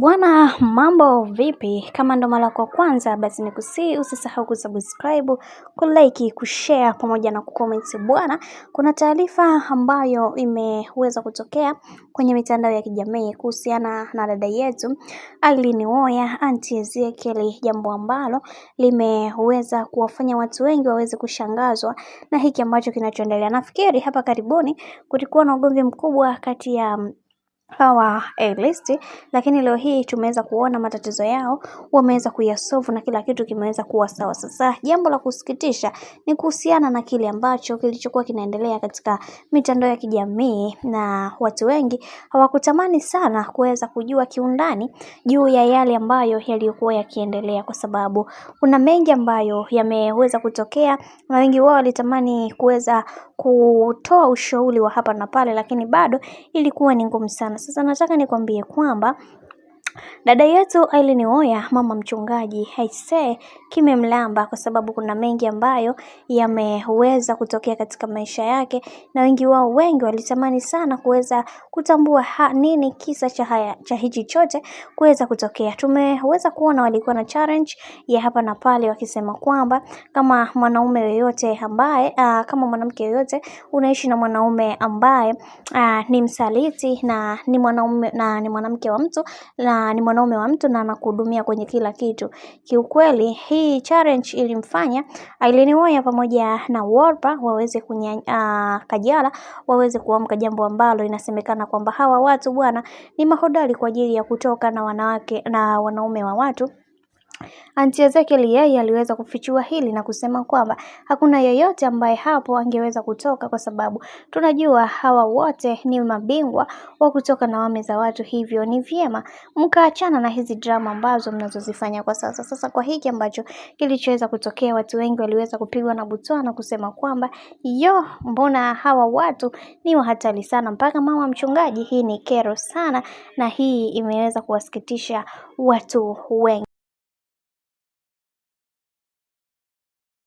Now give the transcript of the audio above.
Bwana, mambo vipi? Kama ndo mara kwa kwanza basi nikusii usisahau kusubscribe, kulike, kushare pamoja na kucomment. Bwana, kuna taarifa ambayo imeweza kutokea kwenye mitandao ya kijamii kuhusiana na dada yetu Irene Uwoya, Aunty Ezekiel, jambo ambalo limeweza kuwafanya watu wengi waweze kushangazwa na hiki ambacho kinachoendelea. Nafikiri hapa karibuni kulikuwa na ugomvi mkubwa kati ya hawa A-list, lakini leo hii tumeweza kuona matatizo yao wameweza kuyasolve na kila kitu kimeweza kuwa sawa. Sasa jambo la kusikitisha ni kuhusiana na kile ambacho kilichokuwa kinaendelea katika mitandao ya kijamii, na watu wengi hawakutamani sana kuweza kujua kiundani juu ya yale ambayo yaliyokuwa yakiendelea, kwa sababu kuna mengi ambayo yameweza kutokea na wengi wao walitamani kuweza kutoa ushauri wa hapa na pale, lakini bado ilikuwa ni ngumu sana. Sasa nataka nikwambie kwamba dada yetu Irene Uwoya, mama mchungaji, haise kimemlamba, kwa sababu kuna mengi ambayo yameweza kutokea katika maisha yake, na wengi walitamani sana kuweza kutambua nini kisa cha hichi chote kuweza kutokea. Tumeweza kuona walikuwa na challenge ya hapa na pale, wakisema kwamba kama mwanaume yoyote ambaye kama mwanamke yoyote unaishi na mwanaume ambaye ni msaliti na ni mwanaume na ni mwanamke wa mtu na ni mwanaume wa mtu na anakuhudumia kwenye kila kitu, kiukweli hii challenge ilimfanya Irene Uwoya pamoja na Wolper waweze Kajala waweze kuamka, jambo ambalo inasemekana kwamba hawa watu bwana ni mahodari kwa ajili ya kutoka na wanawake na wanaume wa watu. Aunty Ezekiel yeye aliweza kufichua hili na kusema kwamba hakuna yeyote ambaye hapo angeweza kutoka, kwa sababu tunajua hawa wote ni mabingwa wa kutoka na wame za watu, hivyo ni vyema mkaachana na hizi drama ambazo mnazozifanya kwa sasa. Sasa kwa hiki ambacho kilichoweza kutokea, watu wengi waliweza kupigwa na butwaa na kusema kwamba mbona hawa watu ni hatari sana, mpaka mama mchungaji, hii ni kero sana, na hii imeweza kuwasikitisha watu wengi.